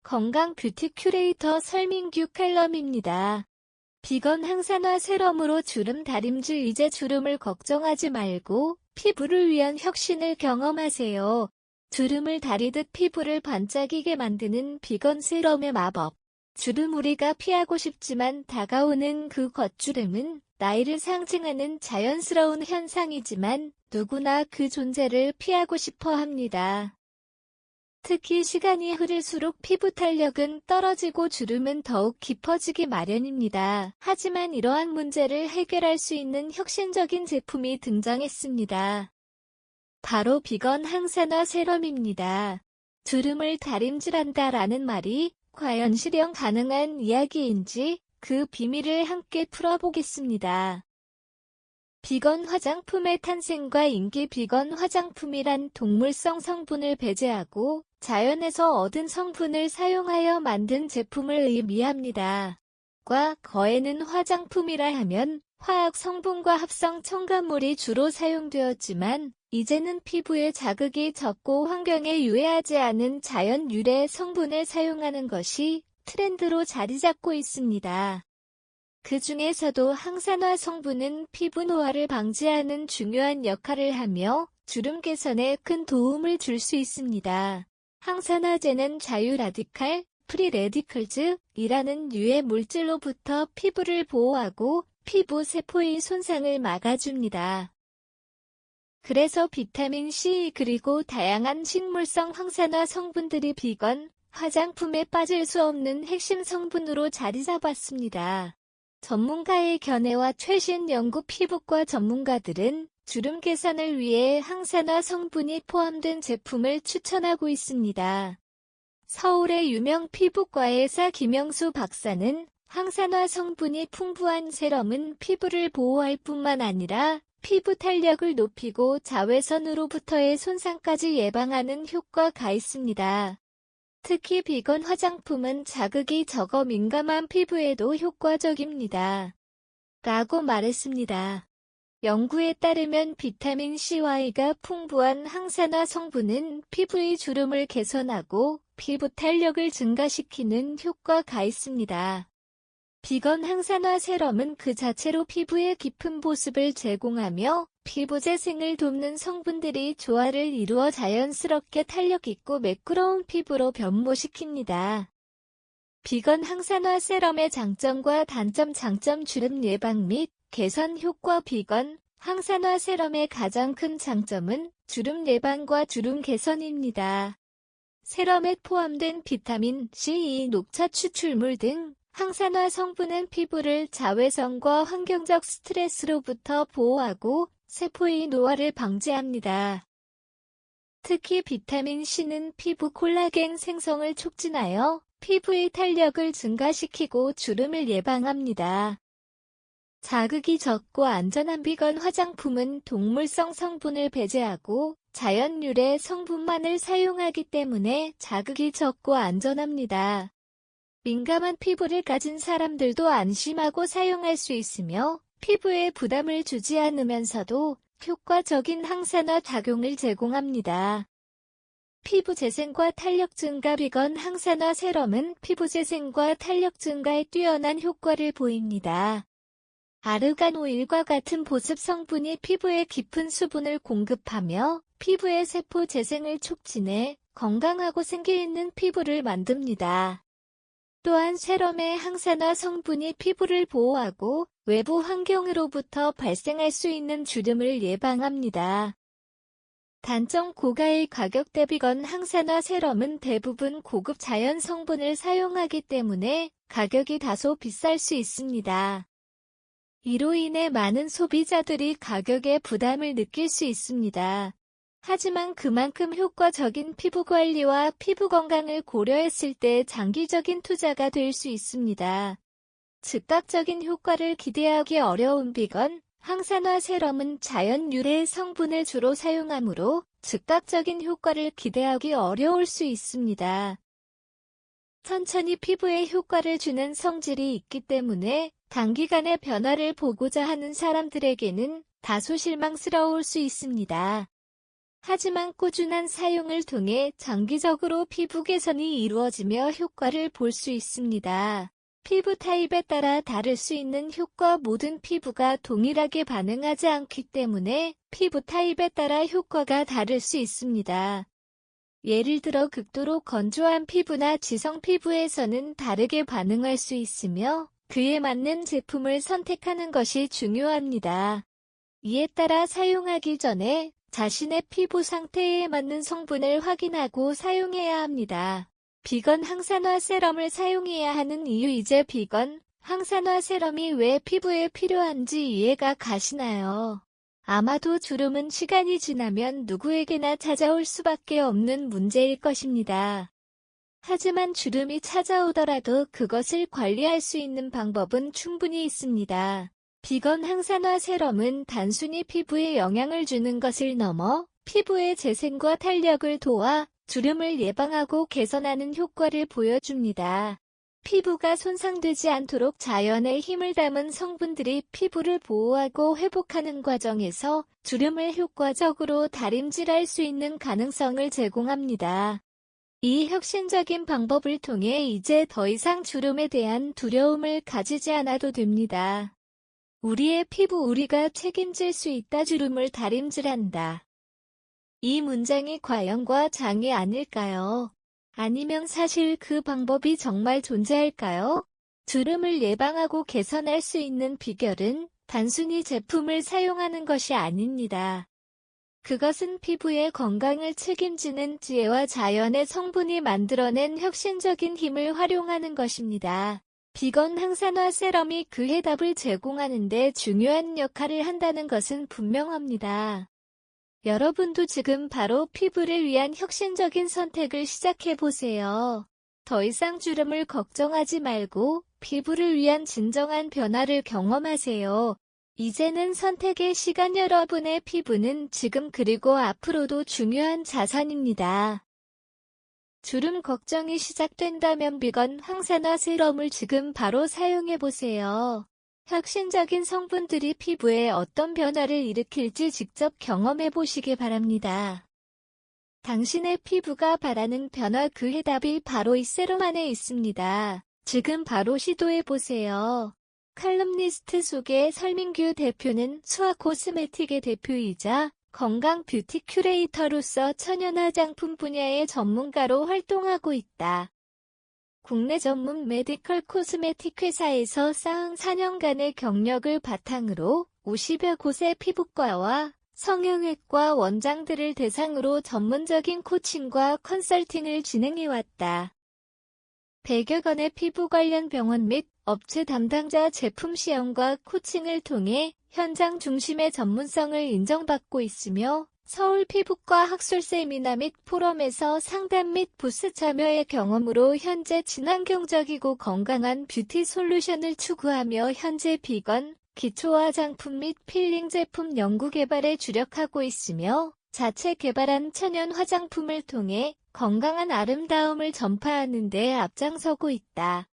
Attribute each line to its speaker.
Speaker 1: 건강 뷰티 큐레이터 설민규 칼럼입니다. 비건 항산화 세럼으로 주름 다림질. 이제 주름을 걱정하지 말고 피부를 위한 혁신을 경험하세요. 주름을 다리듯 피부를 반짝이게 만드는 비건 세럼의 마법. 주름. 우리가 피하고 싶지만 다가오는 그 겉주름은 나이를 상징하는 자연스러운 현상이지만 누구나 그 존재를 피하고 싶어 합니다. 특히 시간이 흐를수록 피부 탄력은 떨어지고 주름은 더욱 깊어지기 마련입니다. 하지만 이러한 문제를 해결할 수 있는 혁신적인 제품이 등장했습니다. 바로 비건 항산화 세럼입니다. 주름을 다림질한다라는 말이 과연 실현 가능한 이야기인지 그 비밀을 함께 풀어보겠습니다. 비건 화장품의 탄생과 인기. 비건 화장품이란 동물성 성분을 배제하고 자연에서 얻은 성분을 사용하여 만든 제품을 의미합니다. 과거에는 화장품이라 하면 화학 성분과 합성 첨가물이 주로 사용되었지만 이제는 피부에 자극이 적고 환경에 유해하지 않은 자연 유래 성분을 사용하는 것이 트렌드로 자리 잡고 있습니다. 그 중에서도 항산화 성분은 피부 노화를 방지하는 중요한 역할을 하며 주름 개선에 큰 도움을 줄 수 있습니다. 항산화제는 자유 라디칼, 프리 레디컬즈이라는 유해 물질로부터 피부를 보호하고 피부 세포의 손상을 막아줍니다. 그래서 비타민C 그리고 다양한 식물성 항산화 성분들이 비건 화장품에 빠질 수 없는 핵심 성분으로 자리 잡았습니다. 전문가의 견해와 최신 연구. 피부과 전문가들은 주름 개선을 위해 항산화 성분이 포함된 제품을 추천하고 있습니다. 서울의 유명 피부과 의사 김영수 박사는 항산화 성분이 풍부한 세럼은 피부를 보호할 뿐만 아니라 피부 탄력을 높이고 자외선으로부터의 손상까지 예방하는 효과가 있습니다. 특히 비건 화장품은 자극이 적어 민감한 피부에도 효과적입니다. 라고 말했습니다. 연구에 따르면 비타민 C와 E가 풍부한 항산화 성분은 피부의 주름을 개선하고 피부 탄력을 증가시키는 효과가 있습니다. 비건 항산화 세럼은 그 자체로 피부의 깊은 보습을 제공하며 피부 재생을 돕는 성분들이 조화를 이루어 자연스럽게 탄력 있고 매끄러운 피부로 변모시킵니다. 비건 항산화 세럼의 장점과 단점. 장점. 주름 예방 및 개선 효과. 비건 항산화 세럼의 가장 큰 장점은 주름 예방과 주름 개선입니다. 세럼에 포함된 비타민 C, 녹차 추출물 등 항산화 성분은 피부를 자외선과 환경적 스트레스로부터 보호하고 세포의 노화를 방지합니다. 특히 비타민 C는 피부 콜라겐 생성을 촉진하여 피부의 탄력을 증가시키고 주름을 예방합니다. 자극이 적고 안전한 비건 화장품은 동물성 성분을 배제하고 자연 유래 성분만을 사용하기 때문에 자극이 적고 안전합니다. 민감한 피부를 가진 사람들도 안심하고 사용할 수 있으며 피부에 부담을 주지 않으면서도 효과적인 항산화 작용을 제공합니다. 피부 재생과 탄력 증가. 비건 항산화 세럼은 피부 재생과 탄력 증가에 뛰어난 효과를 보입니다. 아르간 오일과 같은 보습 성분이 피부에 깊은 수분을 공급하며 피부의 세포 재생을 촉진해 건강하고 생기 있는 피부를 만듭니다. 또한 세럼의 항산화 성분이 피부를 보호하고 외부 환경으로부터 발생할 수 있는 주름을 예방합니다. 단점. 고가의 가격대. 비건 항산화 세럼은 대부분 고급 자연 성분을 사용하기 때문에 가격이 다소 비쌀 수 있습니다. 이로 인해 많은 소비자들이 가격에 부담을 느낄 수 있습니다. 하지만 그만큼 효과적인 피부 관리와 피부 건강을 고려했을 때 장기적인 투자가 될 수 있습니다. 즉각적인 효과를 기대하기 어려운 비건 항산화 세럼은 자연 유래 성분을 주로 사용하므로 즉각적인 효과를 기대하기 어려울 수 있습니다. 천천히 피부에 효과를 주는 성질이 있기 때문에 단기간에 변화를 보고자 하는 사람들에게는 다소 실망스러울 수 있습니다. 하지만 꾸준한 사용을 통해 장기적으로 피부 개선이 이루어지며 효과를 볼 수 있습니다. 피부 타입에 따라 다를 수 있는 효과 모든 피부가 동일하게 반응하지 않기 때문에 피부 타입에 따라 효과가 다를 수 있습니다. 예를 들어 극도로 건조한 피부나 지성 피부에서는 다르게 반응할 수 있으며 그에 맞는 제품을 선택하는 것이 중요합니다. 이에 따라 사용하기 전에 자신의 피부 상태에 맞는 성분을 확인하고 사용해야 합니다. 비건 항산화 세럼을 사용해야 하는 이유 이제 비건 항산화 세럼이 왜 피부에 필요한지 이해가 가시나요? 아마도 주름은 시간이 지나면 누구에게나 찾아올 수밖에 없는 문제일 것입니다. 하지만 주름이 찾아오더라도 그것을 관리할 수 있는 방법은 충분히 있습니다. 비건 항산화 세럼은 단순히 피부에 영향을 주는 것을 넘어 피부의 재생과 탄력을 도와 주름을 예방하고 개선하는 효과를 보여줍니다. 피부가 손상되지 않도록 자연의 힘을 담은 성분들이 피부를 보호하고 회복하는 과정에서 주름을 효과적으로 다림질할 수 있는 가능성을 제공합니다. 이 혁신적인 방법을 통해 이제 더 이상 주름에 대한 두려움을 가지지 않아도 됩니다. 우리의 피부 우리가 책임질 수 있다. 주름을 다림질한다. 이 문장이 과연과 장이 아닐까요? 아니면 사실 그 방법이 정말 존재할까요? 주름을 예방하고 개선할 수 있는 비결은 단순히 제품을 사용하는 것이 아닙니다. 그것은 피부의 건강을 책임지는 지혜와 자연의 성분이 만들어낸 혁신적인 힘을 활용하는 것입니다. 비건 항산화 세럼이 그 해답을 제공하는 데 중요한 역할을 한다는 것은 분명합니다. 여러분도 지금 바로 피부를 위한 혁신적인 선택을 시작해보세요. 더 이상 주름을 걱정하지 말고 피부를 위한 진정한 변화를 경험하세요. 이제는 선택의 시간. 여러분의 피부는 지금 그리고 앞으로도 중요한 자산입니다. 주름 걱정이 시작된다면 비건 항산화 세럼을 지금 바로 사용해보세요. 혁신적인 성분들이 피부에 어떤 변화를 일으킬지 직접 경험해보시기 바랍니다. 당신의 피부가 바라는 변화 그 해답이 바로 이 세럼 안에 있습니다. 지금 바로 시도해보세요. 칼럼니스트 속의 설민규 대표는 수아 코스메틱의 대표이자 건강 뷰티 큐레이터로서 천연 화장품 분야의 전문가로 활동하고 있다. 국내 전문 메디컬 코스메틱 회사에서 쌓은 4년간의 경력을 바탕으로 50여 곳의 피부과와 성형외과 원장들을 대상으로 전문적인 코칭과 컨설팅을 진행해왔다. 100여 건의 피부 관련 병원 및 업체 담당자 제품 시험과 코칭을 통해 현장 중심의 전문성을 인정받고 있으며 서울 피부과 학술 세미나 및 포럼에서 상담 및 부스 참여의 경험으로 현재 친환경적이고 건강한 뷰티 솔루션을 추구하며 현재 비건, 기초 화장품 및 필링 제품 연구 개발에 주력하고 있으며 자체 개발한 천연 화장품을 통해 건강한 아름다움을 전파하는 데 앞장서고 있다.